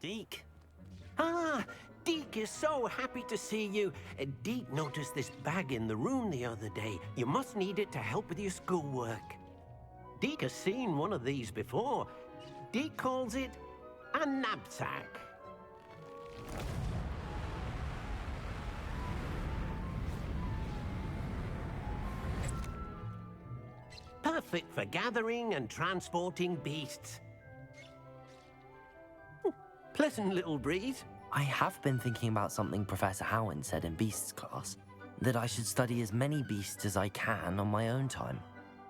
Deke. Ah, Deke is so happy to see you. Deke noticed this bag in the room the other day. You must need it to help with your schoolwork. Deke has seen one of these before. Deke calls it a knapsack. Perfect for gathering and transporting beasts. Pleasant little breeze. I have been thinking about something Professor Howin said in Beasts class, that I should study as many beasts as I can on my own time.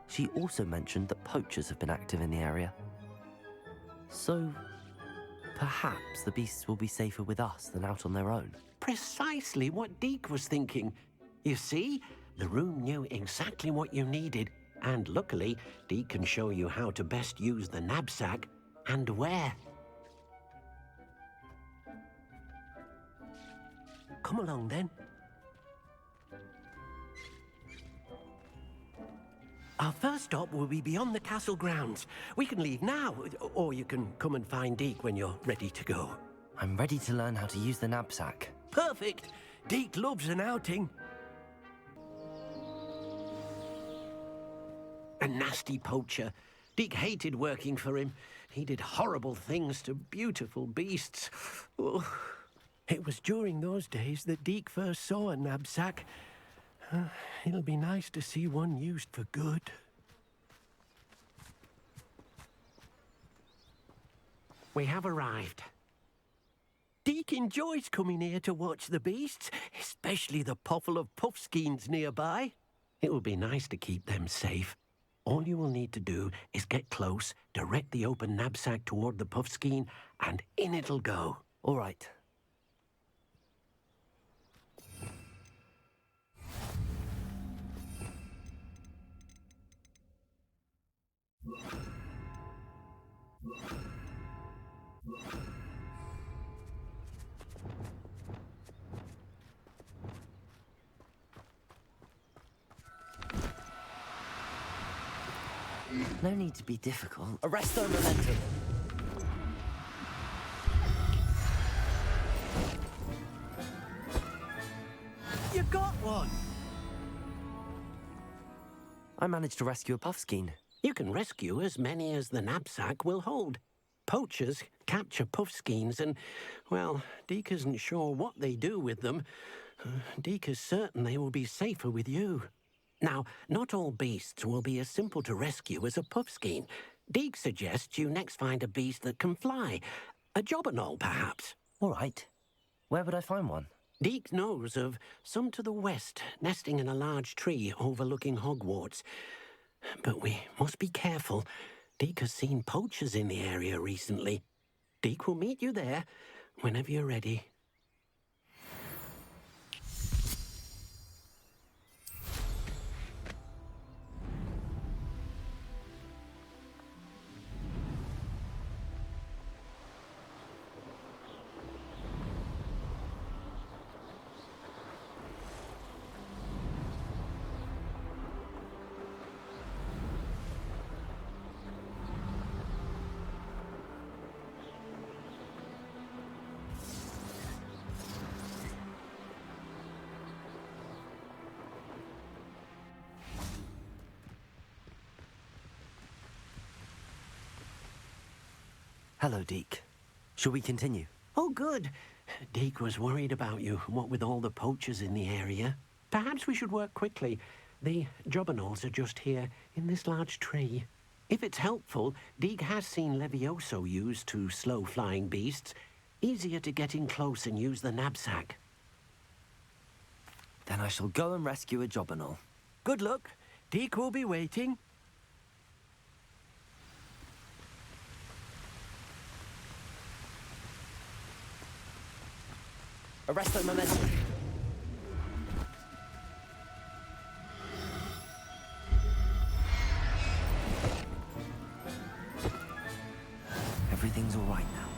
She also mentioned that poachers have been active in the area. So, perhaps the beasts will be safer with us than out on their own. Precisely what Deke was thinking. You see, the room knew exactly what you needed, and luckily, Deke can show you how to best use the knapsack and where. Come along, then. Our first stop will be beyond the castle grounds. We can leave now, or you can come and find Deke when you're ready to go. I'm ready to learn how to use the knapsack. Perfect! Deke loves an outing. A nasty poacher. Deke hated working for him. He did horrible things to beautiful beasts. Oh. It was during those days that Deke first saw a knapsack. It'll be nice to see one used for good. We have arrived. Deke enjoys coming here to watch the beasts, especially the poffle of puffskeins nearby. It will be nice to keep them safe. All you will need to do is get close, direct the open knapsack toward the puffskein, and in it'll go. All right. No need to be difficult. Arresto momentum. You got one! I managed to rescue a puffskein. You can rescue as many as the knapsack will hold. Poachers capture puffskeins and, well, Deke isn't sure what they do with them. Deke is certain they will be safer with you. Now, not all beasts will be as simple to rescue as a puffskein. Deke suggests you next find a beast that can fly. A jobberknoll, perhaps. All right. Where would I find one? Deke knows of some to the west, nesting in a large tree overlooking Hogwarts. But we must be careful. Deke has seen poachers in the area recently. Deke will meet you there whenever you're ready. Hello, Deke. Shall we continue? Oh, good. Deke was worried about you, what with all the poachers in the area. Perhaps we should work quickly. The jobberknolls are just here, in this large tree. If it's helpful, Deke has seen Levioso used to slow flying beasts. Easier to get in close and use the knapsack. Then I shall go and rescue a jobberknoll. Good luck. Deke will be waiting. Arresto momentum. Everything's all right now.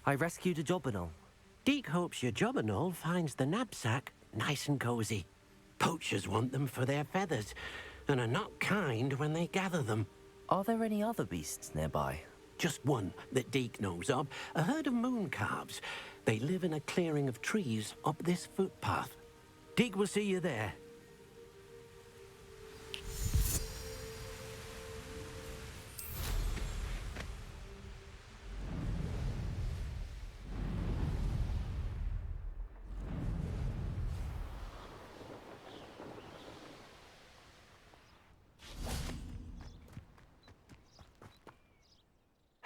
I rescued a jobberknoll. Deke hopes your jobberknoll finds the knapsack nice and cozy. Poachers want them for their feathers. and are not kind when they gather them. Are there any other beasts nearby? Just one that Deke knows of, a herd of moon calves. They live in a clearing of trees up this footpath. Deke will see you there.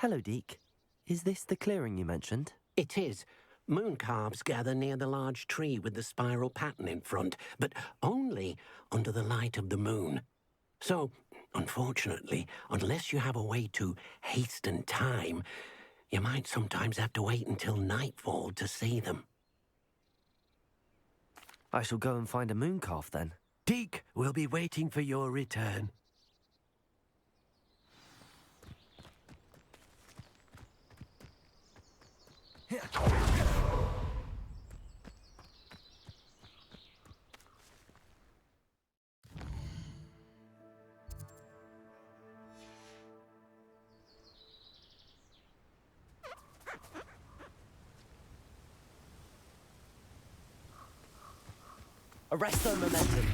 Hello, Deke. Is this the clearing you mentioned? It is. Moon calves gather near the large tree with the spiral pattern in front, but only under the light of the moon. So, unfortunately, unless you have a way to hasten time, you might sometimes have to wait until nightfall to see them. I shall go and find a moon calf then. Deke will be waiting for your return. Arrest their momentum.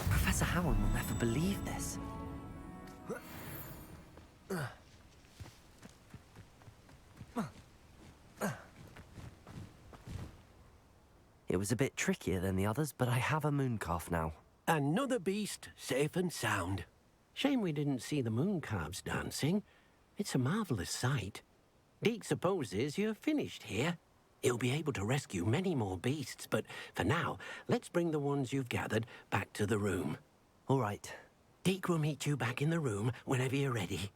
Professor Howard will never believe this. It was a bit trickier than the others, but I have a moon calf now. Another beast, safe and sound. Shame we didn't see the moon calves dancing. It's a marvelous sight. Deke supposes you're finished here. He'll be able to rescue many more beasts, but for now, let's bring the ones you've gathered back to the room. All right. Deke will meet you back in the room whenever you're ready.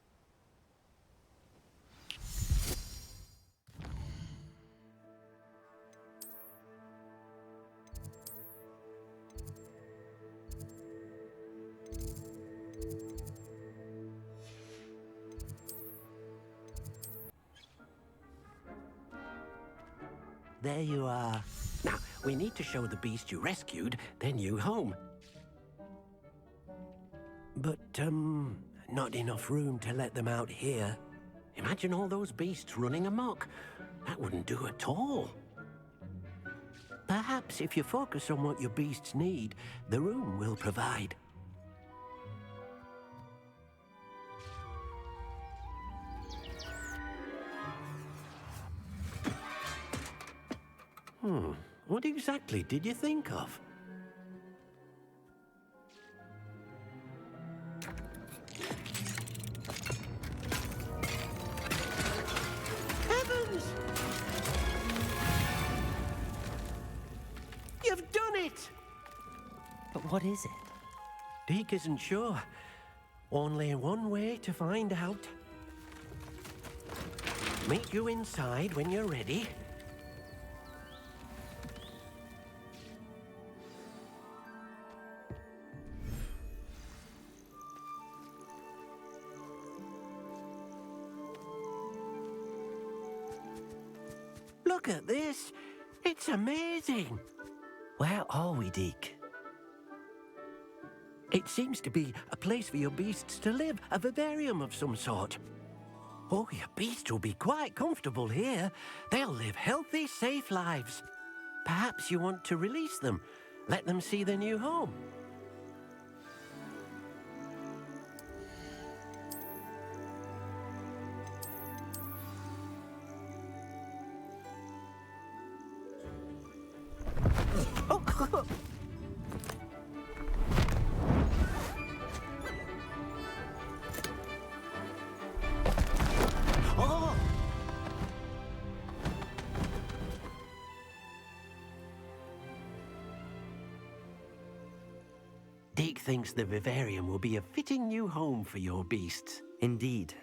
There you are. Now, we need to show the beast you rescued their new home. But, not enough room to let them out here. Imagine all those beasts running amok. That wouldn't do at all. Perhaps if you focus on what your beasts need, the room will provide. What exactly did you think of? Heavens! You've done it! But what is it? Deke isn't sure. Only one way to find out. Meet you inside when you're ready. Look at this. It's amazing. Where are we, Deke? It seems to be a place for your beasts to live, a vivarium of some sort. Oh, your beasts will be quite comfortable here. They'll live healthy, safe lives. Perhaps you want to release them, let them see their new home. Deke thinks the vivarium will be a fitting new home for your beasts. Indeed.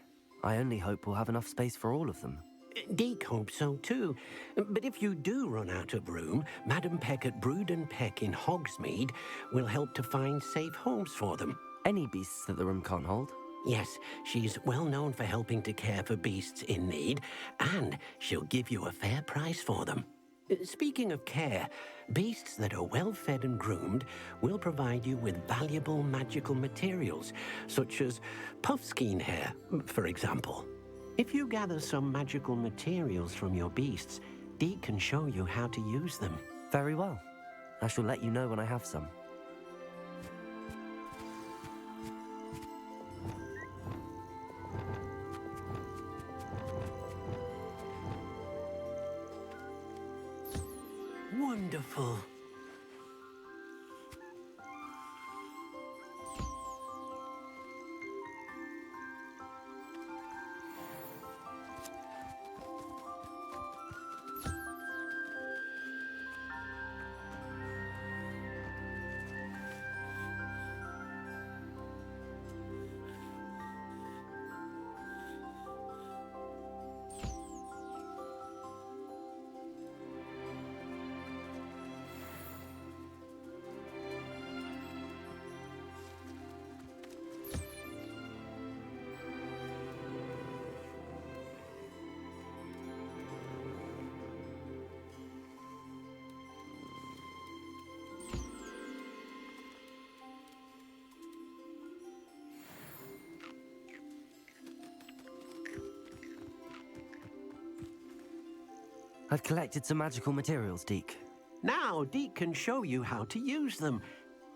I only hope we'll have enough space for all of them. Deke hopes so too. But if you do run out of room, Madam Peck at Brood and Peck in Hogsmeade will help to find safe homes for them. Any beasts that the room can't hold? Yes, she's well known for helping to care for beasts in need, and she'll give you a fair price for them. Speaking of care, beasts that are well fed and groomed will provide you with valuable magical materials, such as puffskein hair, for example. If you gather some magical materials from your beasts, Deke can show you how to use them. Very well. I shall let you know when I have some. Wonderful. I've collected some magical materials, Deke. Now Deke can show you how to use them.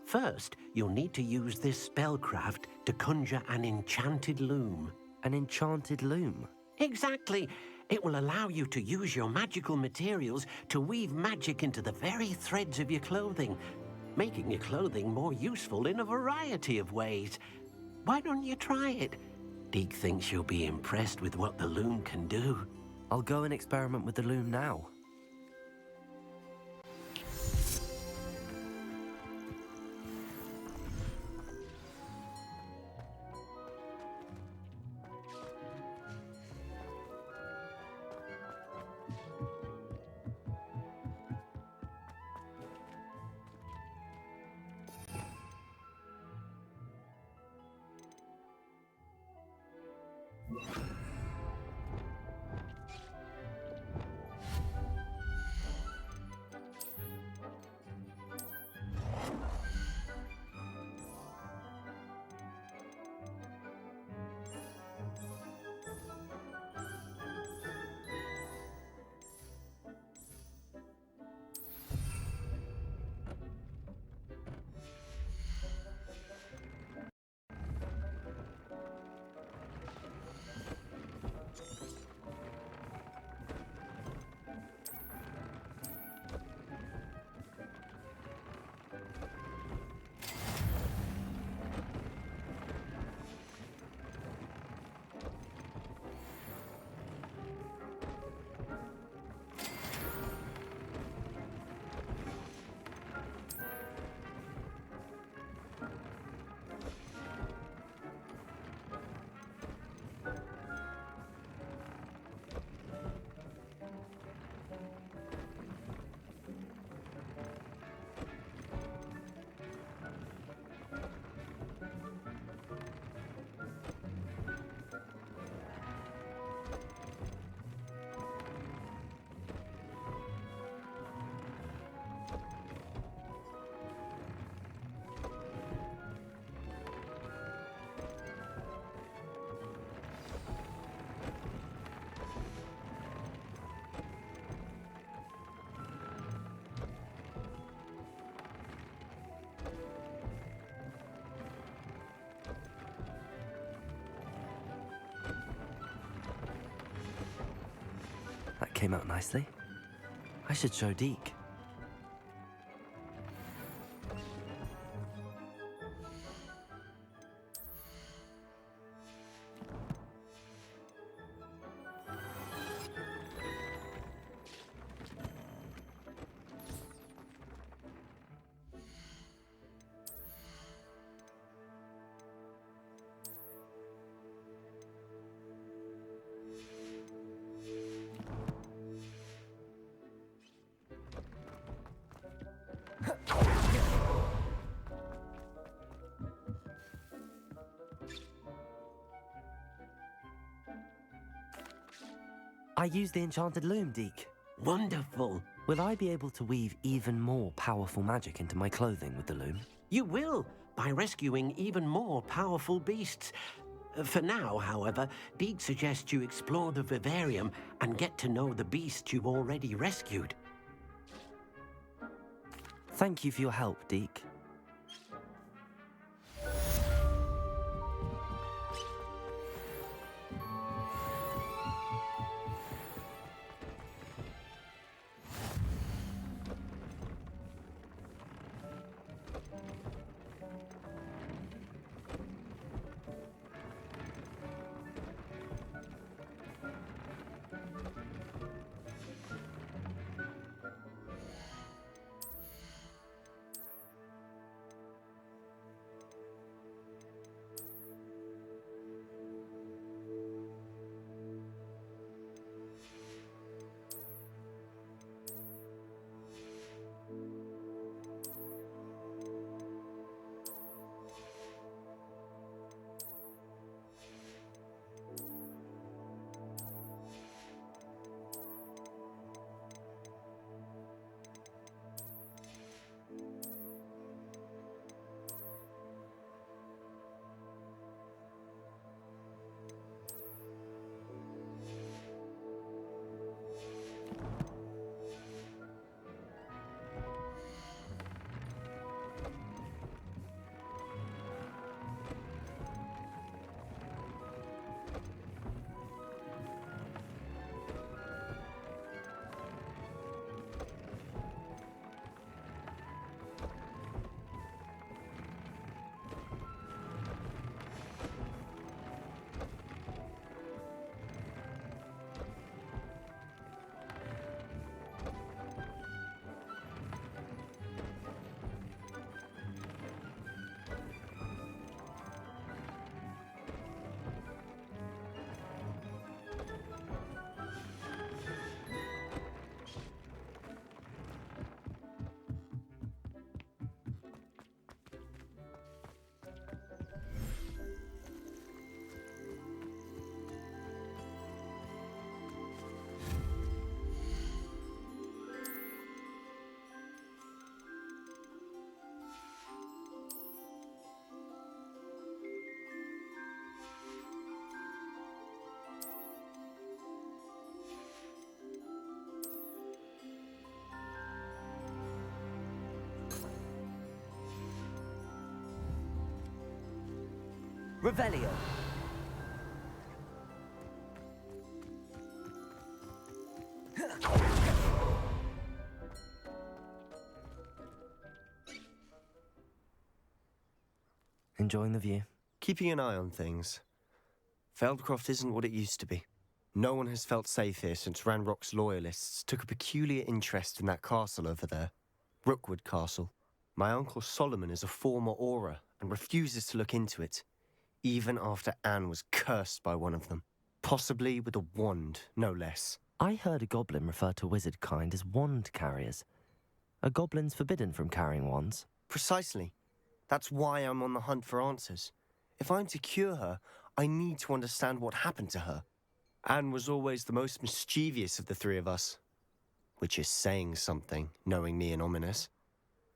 First, you'll need to use this spellcraft to conjure an enchanted loom. An enchanted loom? Exactly. It will allow you to use your magical materials to weave magic into the very threads of your clothing, making your clothing more useful in a variety of ways. Why don't you try it? Deke thinks you'll be impressed with what the loom can do. I'll go and experiment with the loom now. That came out nicely. I should show Deke. I used the enchanted loom, Deke. Wonderful. Will I be able to weave even more powerful magic into my clothing with the loom? You will, by rescuing even more powerful beasts. For now, however, Deke suggests you explore the vivarium and get to know the beasts you've already rescued. Thank you for your help, Deke. Revelio. Enjoying the view? Keeping an eye on things. Feldcroft isn't what it used to be. No one has felt safe here since Ranrock's loyalists took a peculiar interest in that castle over there. Rookwood Castle. My uncle Solomon is a former Auror and refuses to look into it, even after Anne was cursed by one of them. Possibly with a wand, no less. I heard a goblin refer to wizard kind as wand carriers. Are goblins forbidden from carrying wands? Precisely. That's why I'm on the hunt for answers. If I'm to cure her, I need to understand what happened to her. Anne was always the most mischievous of the three of us. Which is saying something, knowing me and ominous.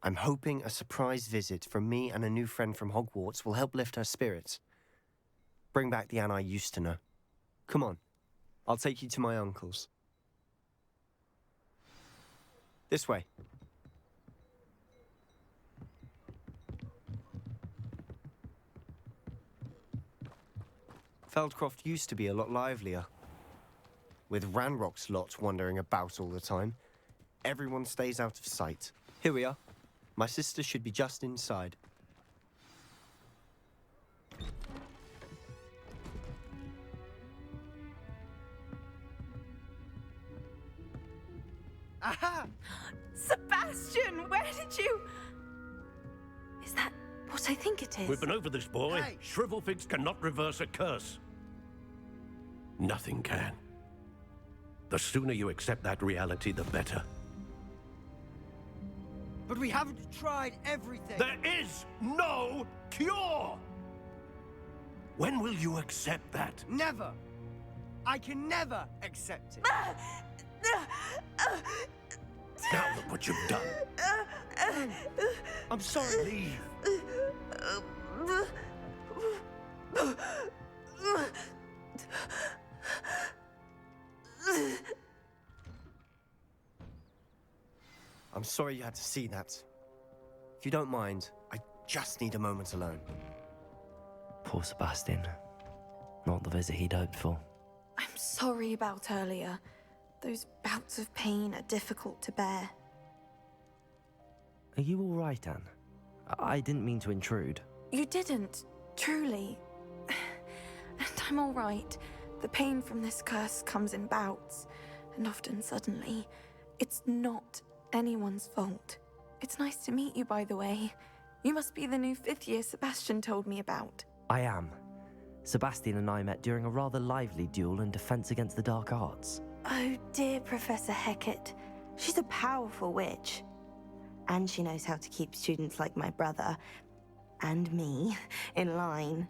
I'm hoping a surprise visit from me and a new friend from Hogwarts will help lift her spirits. Bring back the Anne I used to know. Come on, I'll take you to my uncle's. This way. Feldcroft used to be a lot livelier. With Ranrock's lot wandering about all the time, everyone stays out of sight. Here we are. My sister should be just inside. Aha! Sebastian, where did you... Is that what I think it is? We've been over this, boy. Hey. Shrivelfigs cannot reverse a curse. Nothing can. The sooner you accept that reality, the better. But we haven't tried everything. There is no cure! When will you accept that? Never. I can never accept it. Now look what you've done. I'm sorry. Leave. I'm sorry you had to see that. If you don't mind, I just need a moment alone. Poor Sebastian. Not the visit he'd hoped for. I'm sorry about earlier. Those bouts of pain are difficult to bear. Are you all right, Anne? I didn't mean to intrude. You didn't, truly. And I'm all right. The pain from this curse comes in bouts, and often suddenly. It's not anyone's fault. It's nice to meet you, by the way. You must be the new fifth year Sebastian told me about. I am. Sebastian and I met during a rather lively duel in defense against the dark arts. Oh dear, Professor Hecat. She's a powerful witch. And she knows how to keep students like my brother, and me, in line.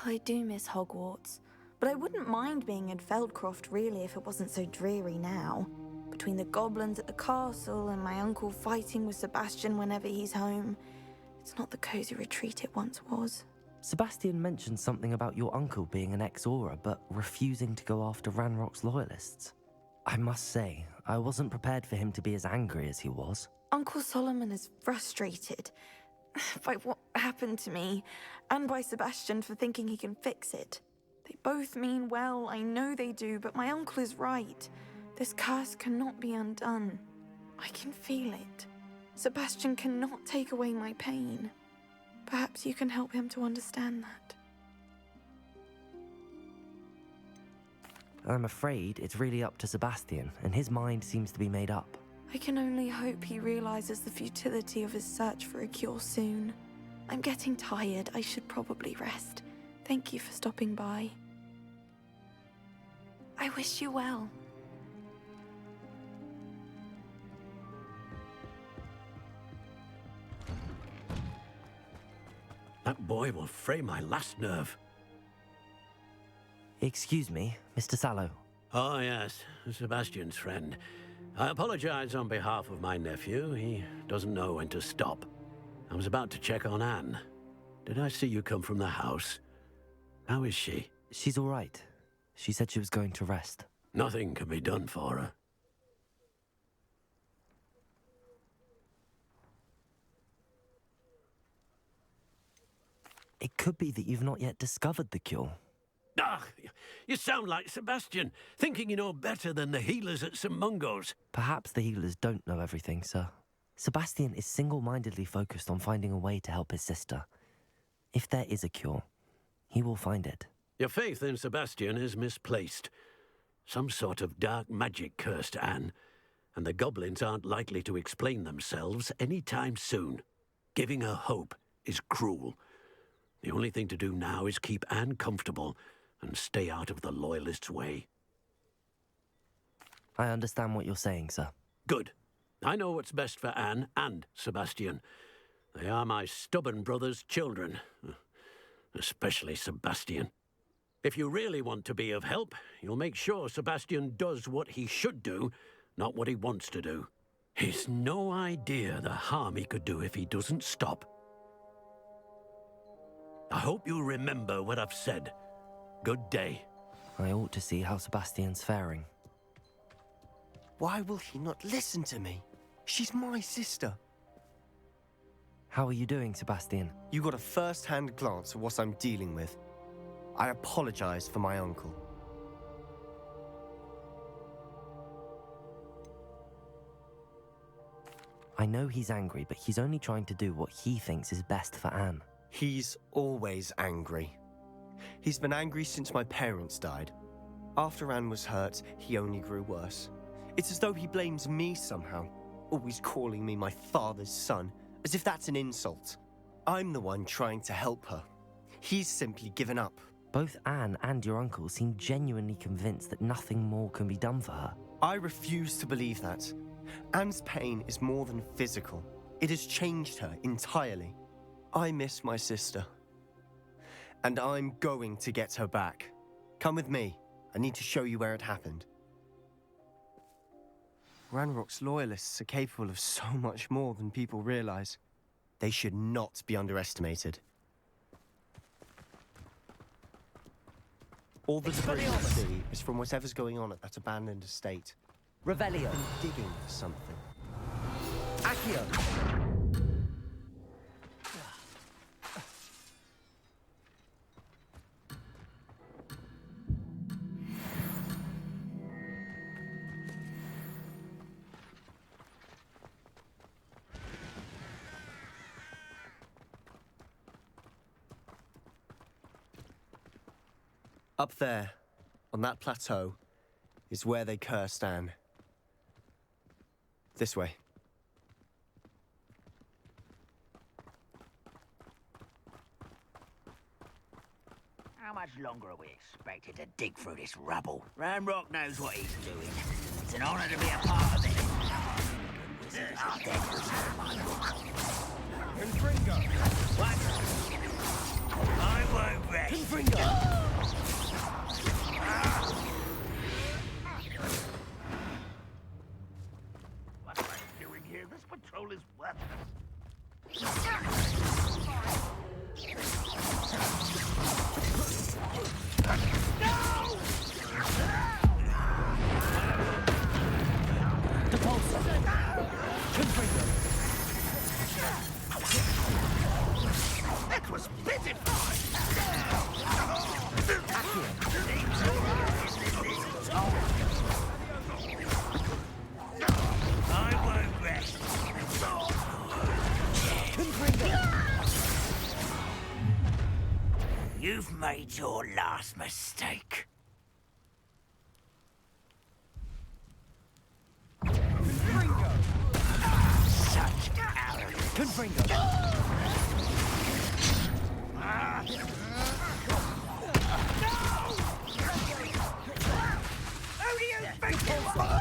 I do miss Hogwarts, but I wouldn't mind being in Feldcroft really if it wasn't so dreary now. Between the goblins at the castle and my uncle fighting with Sebastian whenever he's home, it's not the cozy retreat it once was. Sebastian mentioned something about your uncle being an ex-Auror, but refusing to go after Ranrock's loyalists. I must say, I wasn't prepared for him to be as angry as he was. Uncle Solomon is frustrated by what happened to me, and by Sebastian for thinking he can fix it. They both mean well, I know they do, but my uncle is right. This curse cannot be undone. I can feel it. Sebastian cannot take away my pain. Perhaps you can help him to understand that. I'm afraid it's really up to Sebastian, and his mind seems to be made up. I can only hope he realizes the futility of his search for a cure soon. I'm getting tired. I should probably rest. Thank you for stopping by. I wish you well. That boy will fray my last nerve. Excuse me, Mr. Sallow. Oh, yes, Sebastian's friend. I apologize on behalf of my nephew. He doesn't know when to stop. I was about to check on Anne. Did I see you come from the house? How is she? She's all right. She said she was going to rest. Nothing can be done for her. It could be that you've not yet discovered the cure. Ah, you sound like Sebastian, thinking you know better than the healers at St. Mungo's. Perhaps the healers don't know everything, sir. Sebastian is single-mindedly focused on finding a way to help his sister. If there is a cure, he will find it. Your faith in Sebastian is misplaced. Some sort of dark magic cursed Anne, and the goblins aren't likely to explain themselves any time soon. Giving her hope is cruel. The only thing to do now is keep Anne comfortable and stay out of the Loyalists' way. I understand what you're saying, sir. Good. I know what's best for Anne and Sebastian. They are my stubborn brother's children. Especially Sebastian. If you really want to be of help, you'll make sure Sebastian does what he should do, not what he wants to do. He's no idea the harm he could do if he doesn't stop. I hope you remember what I've said. Good day. I ought to see how Sebastian's faring. Why will he not listen to me? She's my sister. How are you doing, Sebastian? You got a first-hand glance at what I'm dealing with. I apologize for my uncle. I know he's angry, but he's only trying to do what he thinks is best for Anne. He's always angry. He's been angry since my parents died. After Anne was hurt, he only grew worse. It's as though he blames me somehow, always calling me my father's son, as if that's an insult. I'm the one trying to help her. He's simply given up. Both Anne and your uncle seem genuinely convinced that nothing more can be done for her. I refuse to believe that. Anne's pain is more than physical. It has changed her entirely. I miss my sister. And I'm going to get her back. Come with me. I need to show you where it happened. Ranrock's loyalists are capable of so much more than people realize. They should not be underestimated. All the debris you see is from whatever's going on at that abandoned estate. Revelio. Been digging for something. Accio. Up there, on that plateau, is where they cursed Anne. This way. How much longer are we expected to dig through this rubble? Ranrock knows what he's doing. It's an honor to be a part of it. Confringo! What? I won't rest. Confringo. What am I doing here? This patrol is worthless. That was pitiful! I won't rest. You've made your last mistake. Such arrogance. Confringo. Who do you think you are?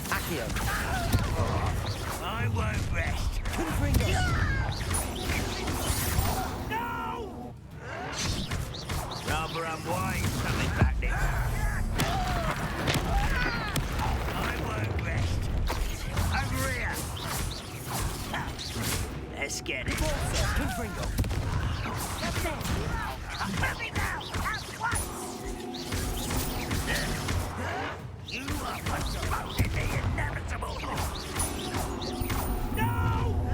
Accio. I won't rest. Confringo. No! Rather unwise coming back there. I won't rest. Over here. Let's get it. Confringo. Let me now! At once! You are postponing the inevitable! No!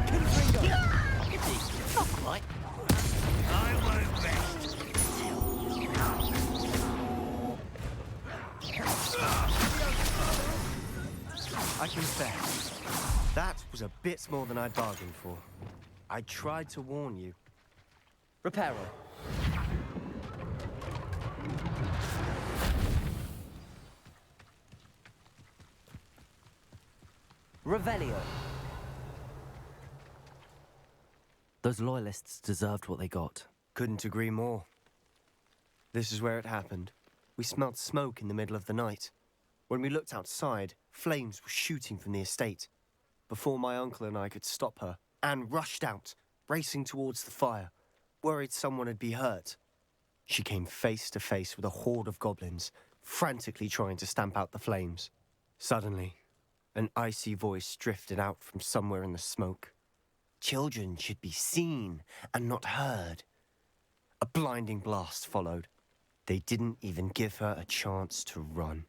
Confringo. Not quite. I won't rest. I confess, that was a bit more than I'd bargained for. I tried to warn you. Reparo. Revelio. Those loyalists deserved what they got. Couldn't agree more. This is where it happened. We smelled smoke in the middle of the night. When we looked outside, flames were shooting from the estate. Before my uncle and I could stop her, Anne rushed out, racing towards the fire, worried someone had been hurt. She came face to face with a horde of goblins, frantically trying to stamp out the flames. Suddenly, an icy voice drifted out from somewhere in the smoke. Children should be seen and not heard. A blinding blast followed. They didn't even give her a chance to run.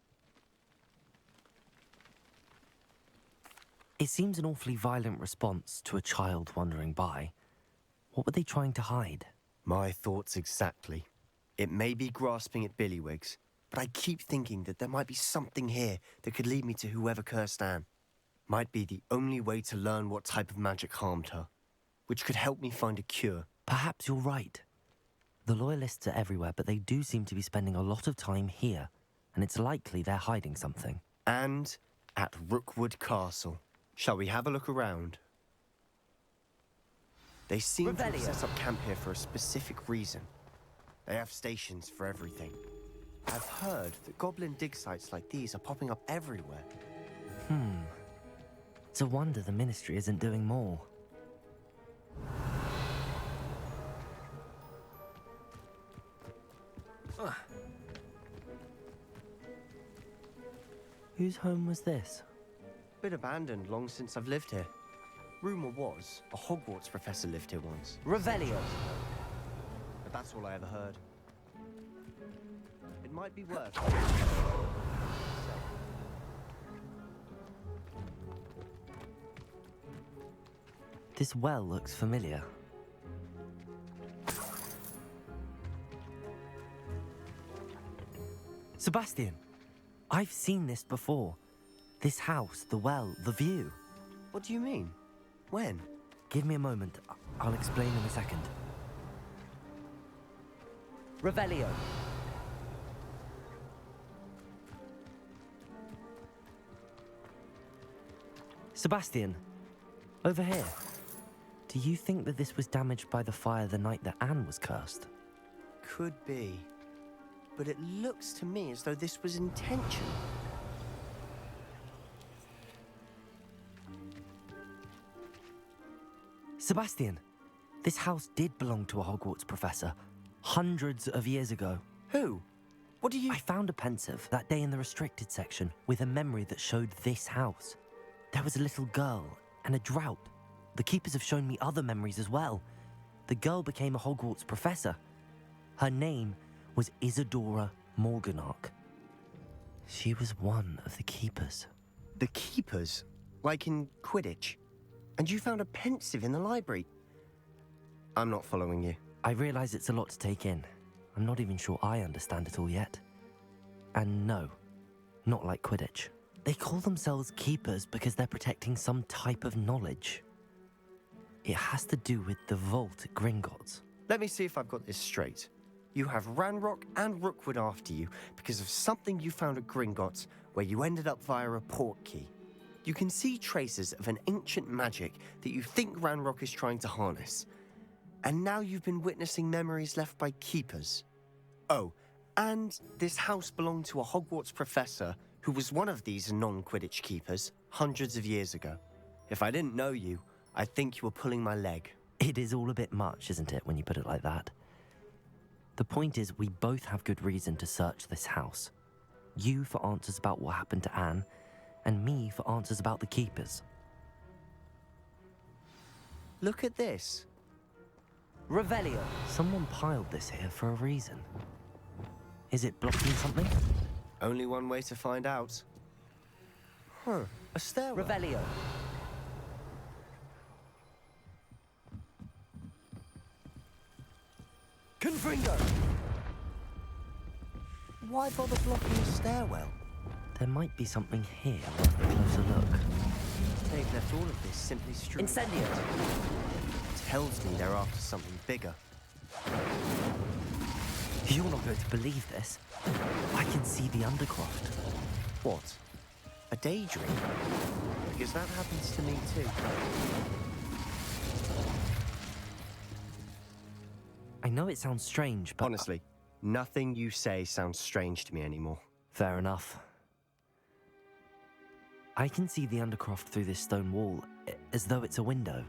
It seems an awfully violent response to a child wandering by. What were they trying to hide? My thoughts exactly. It may be grasping at billywhigs, but I keep thinking that there might be something here that could lead me to whoever cursed Anne. Might be the only way to learn what type of magic harmed her, which could help me find a cure. Perhaps you're right. The loyalists are everywhere, but they do seem to be spending a lot of time here, and it's likely they're hiding something. And at Rookwood Castle. Shall we have a look around? They seem to have set up camp here for a specific reason. They have stations for everything. I've heard that goblin dig sites like these are popping up everywhere. It's a wonder the Ministry isn't doing more. Whose home was this? Been abandoned long since I've lived here. Rumour was a Hogwarts professor lived here once. Revelio. But that's all I ever heard. It might be worth. This well looks familiar. Sebastian, I've seen this before. This house, the well, the view. What do you mean? When? Give me a moment. I'll explain in a second. Revelio. Sebastian, over here. Do you think that this was damaged by the fire the night that Anne was cursed? Could be. But it looks to me as though this was intentional. Sebastian, this house did belong to a Hogwarts professor, hundreds of years ago. Who? What do you... I found a pensive that day in the restricted section with a memory that showed this house. There was a little girl and a drought. The keepers have shown me other memories as well. The girl became a Hogwarts professor. Her name was Isadora Morganach. She was one of the keepers. The keepers? Like in Quidditch? And you found a pensive in the library? I'm not following you. I realize it's a lot to take in. I'm not even sure I understand it all yet. And no, not like Quidditch. They call themselves keepers because they're protecting some type of knowledge. It has to do with the vault at Gringotts. Let me see if I've got this straight. You have Ranrock and Rookwood after you because of something you found at Gringotts where you ended up via a portkey. You can see traces of an ancient magic that you think Ranrock is trying to harness. And now you've been witnessing memories left by keepers. Oh, and this house belonged to a Hogwarts professor who was one of these non-Quidditch keepers hundreds of years ago. If I didn't know you, I'd think you were pulling my leg. It is all a bit much, isn't it, when you put it like that? The point is, we both have good reason to search this house. You for answers about what happened to Anne, and me for answers about the keepers. Look at this. Revelio. Someone piled this here for a reason. Is it blocking something? Only one way to find out. Huh, a stairwell. Revelio. Confringo! Why bother blocking the stairwell? There might be something here worth a closer look. They've left all of this simply strewn. Incendio! Tells me they're after something bigger. You're not going to believe this. I can see the Undercroft. What? A daydream? Because that happens to me too. I know it sounds strange, but... Honestly, nothing you say sounds strange to me anymore. Fair enough. I can see the Undercroft through this stone wall, as though it's a window.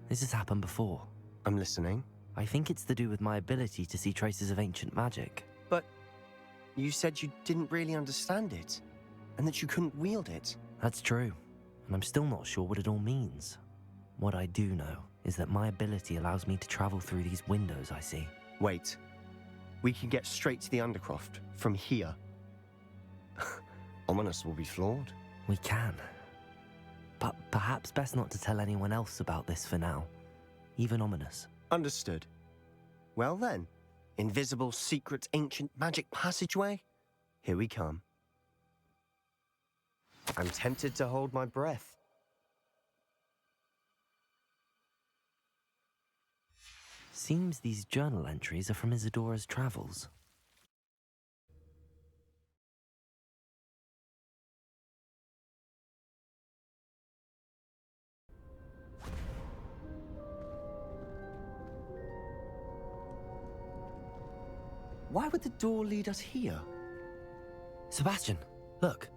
This has happened before. I'm listening. I think it's to do with my ability to see traces of ancient magic. But you said you didn't really understand it, and that you couldn't wield it. That's true, and I'm still not sure what it all means. What I do know is that my ability allows me to travel through these windows I see. Wait. We can get straight to the Undercroft from here. Ominous will be flawed. We can. But perhaps best not to tell anyone else about this for now. Even Ominous. Understood. Well then, invisible, secret, ancient magic passageway? Here we come. I'm tempted to hold my breath. Seems these journal entries are from Isadora's travels. Why would the door lead us here? Sebastian, look.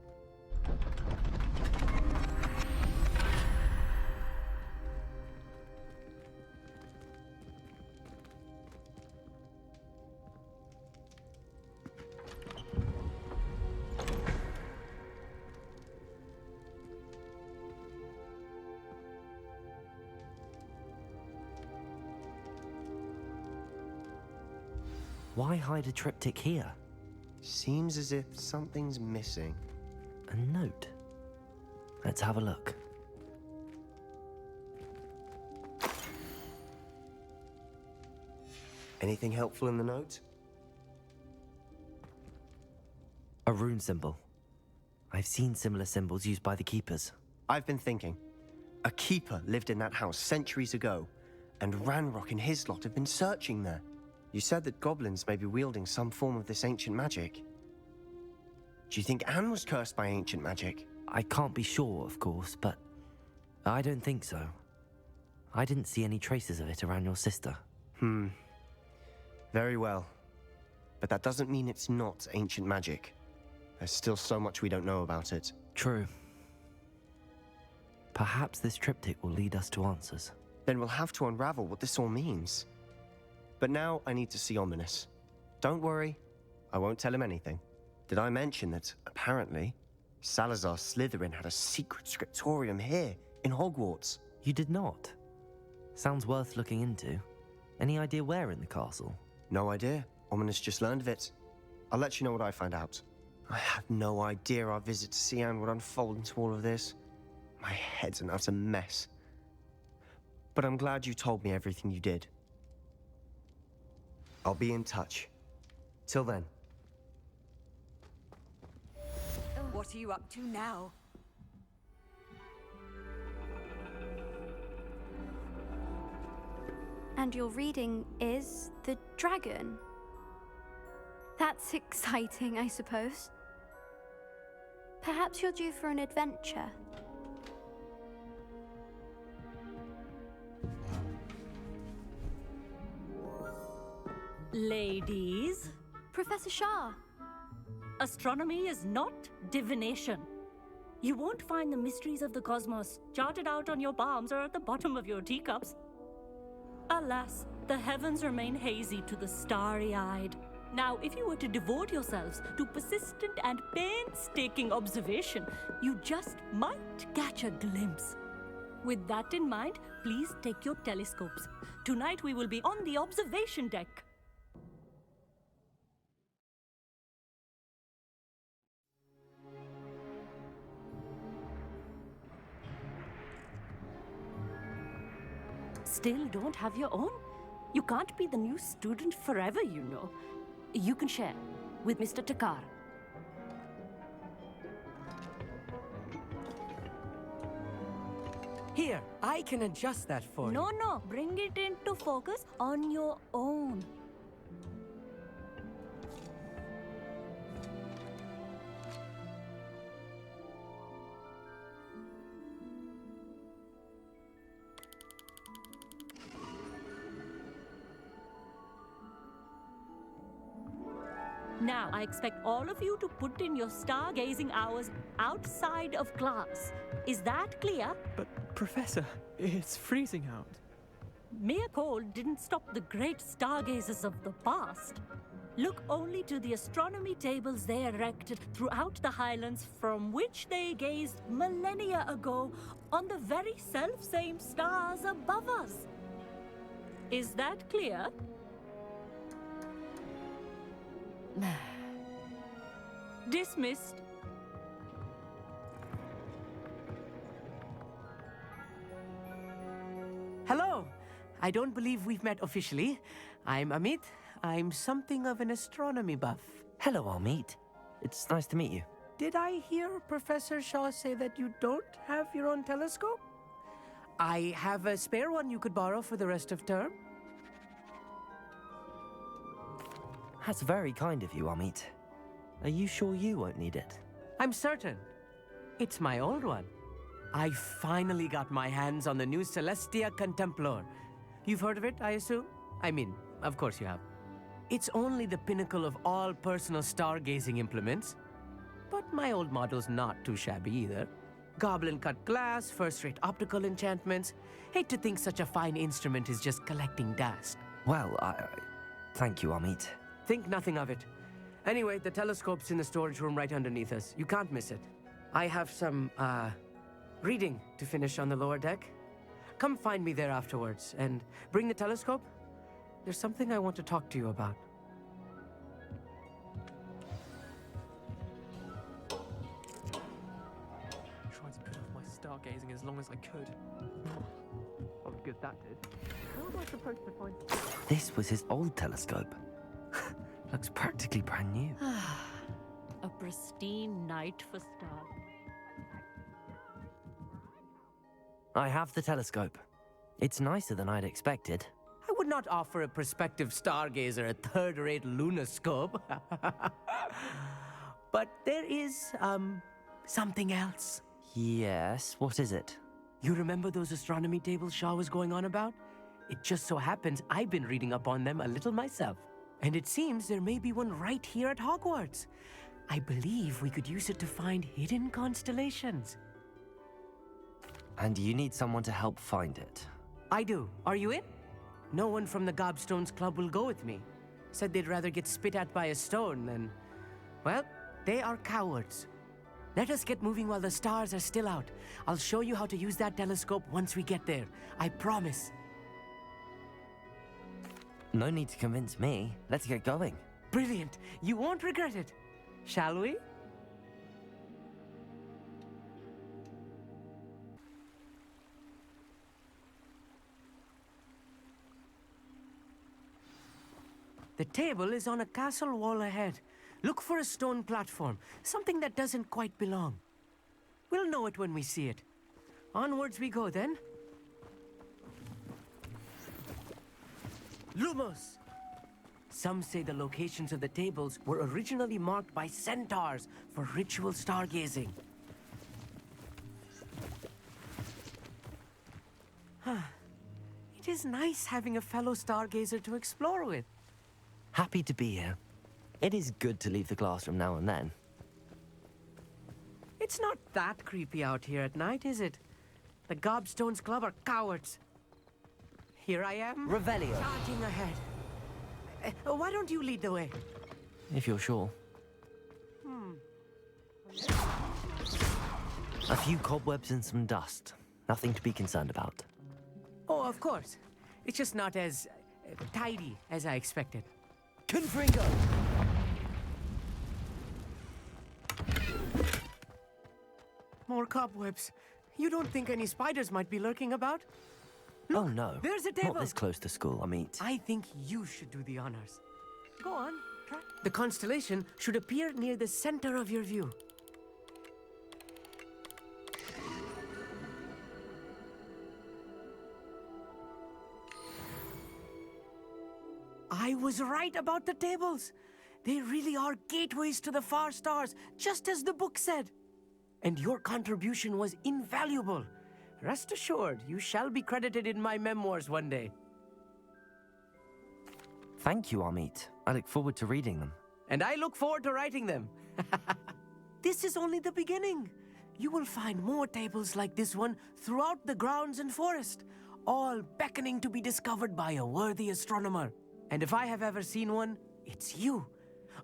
Why hide a triptych here? Seems as if something's missing. A note. Let's have a look. Anything helpful in the note? A rune symbol. I've seen similar symbols used by the keepers. I've been thinking. A keeper lived in that house centuries ago, and Ranrock and his lot have been searching there. You said that goblins may be wielding some form of this ancient magic. Do you think Anne was cursed by ancient magic? I can't be sure, of course, but I don't think so. I didn't see any traces of it around your sister. Very well. But that doesn't mean it's not ancient magic. There's still so much we don't know about it. True. Perhaps this triptych will lead us to answers. Then we'll have to unravel what this all means. But now I need to see Ominous. Don't worry, I won't tell him anything. Did I mention that, apparently, Salazar Slytherin had a secret scriptorium here, in Hogwarts? You did not? Sounds worth looking into. Any idea where in the castle? No idea. Ominous just learned of it. I'll let you know what I find out. I had no idea our visit to Cian would unfold into all of this. My head's an utter mess. But I'm glad you told me everything you did. I'll be in touch. Till then. What are you up to now? And your reading is The Dragon. That's exciting, I suppose. Perhaps you're due for an adventure. Ladies, Professor Shah. astronomy is not divination. You won't find the mysteries of the cosmos charted out on your palms or at the bottom of your teacups. Alas, the heavens remain hazy to the starry-eyed. Now, if you were to devote yourselves to persistent and painstaking observation, you just might catch a glimpse. With that in mind, please take your telescopes. Tonight we will be on the observation deck. Still don't have your own? You can't be the new student forever, you know. You can share with Mr. Takar. Here, I can adjust that for you. No, bring it into focus on your own. Now, I expect all of you to put in your stargazing hours outside of class. Is that clear? But, Professor, it's freezing out. Mere cold didn't stop the great stargazers of the past. Look only to the astronomy tables they erected throughout the Highlands from which they gazed millennia ago on the very self-same stars above us. Is that clear? Dismissed. Hello. I don't believe we've met officially. I'm Amit. I'm something of an astronomy buff. Hello, Amit. It's nice to meet you. Did I hear Professor Shaw say that you don't have your own telescope? I have a spare one you could borrow for the rest of term. That's very kind of you, Amit. Are you sure you won't need it? I'm certain. It's my old one. I finally got my hands on the new Celestia Contemplar. You've heard of it, I assume? I mean, of course you have. It's only the pinnacle of all personal stargazing implements. But my old model's not too shabby either. Goblin-cut glass, first-rate optical enchantments. Hate to think such a fine instrument is just collecting dust. Well, thank you, Amit. Think nothing of it. Anyway, the telescope's in the storage room right underneath us. You can't miss it. I have some, reading to finish on the lower deck. Come find me there afterwards, and bring the telescope. There's something I want to talk to you about. stargazing as long as I could. What good that did. How am I supposed to find... This was his old telescope. Looks practically brand new. A pristine night for stars. I have the telescope. It's nicer than I'd expected. I would not offer a prospective stargazer a third-rate lunoscope. But there is, something else. Yes, what is it? You remember those astronomy tables Shaw was going on about? It just so happens I've been reading up on them a little myself. And it seems there may be one right here at Hogwarts. I believe we could use it to find hidden constellations. And you need someone to help find it. I do. Are you in? No one from the Gobstones Club will go with me. Said they'd rather get spit at by a stone than... Well, they are cowards. Let us get moving while the stars are still out. I'll show you how to use that telescope once we get there. I promise. No need to convince me. Let's get going. Brilliant. You won't regret it. Shall we? The table is on a castle wall ahead. Look for a stone platform, something that doesn't quite belong. We'll know it when we see it. Onwards we go then. Lumos! Some say the locations of the tables were originally marked by centaurs for ritual stargazing. It is nice having a fellow stargazer to explore with. Happy to be here. It is good to leave the classroom now and then. It's not that creepy out here at night, is it? The Gobstones Club are cowards. Here I am. Revelio. Charging ahead. Why don't you lead the way? If you're sure. A few cobwebs and some dust. Nothing to be concerned about. Oh, of course. It's just not as tidy as I expected. Confringo! More cobwebs. You don't think any spiders might be lurking about? Look, oh no. There's a table. Not this close to school, Amit. I think you should do the honors. Go on. Try. The constellation should appear near the center of your view. I was right about the tables. They really are gateways to the far stars, just as the book said. And your contribution was invaluable. Rest assured, you shall be credited in my memoirs one day. Thank you, Amit. I look forward to reading them. And I look forward to writing them. This is only the beginning. You will find more tables like this one throughout the grounds and forest, all beckoning to be discovered by a worthy astronomer. And if I have ever seen one, it's you.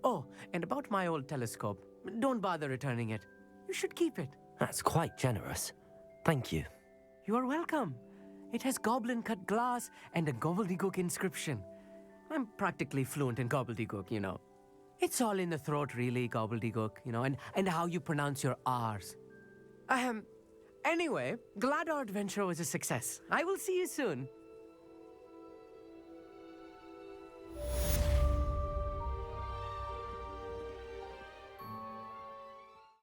Oh, and about my old telescope, don't bother returning it. You should keep it. That's quite generous. Thank you. You are welcome. It has goblin-cut glass and a gobbledygook inscription. I'm practically fluent in gobbledygook, you know. It's all in the throat, really, gobbledygook, you know, and how you pronounce your R's. Anyway, glad our adventure was a success. I will see you soon.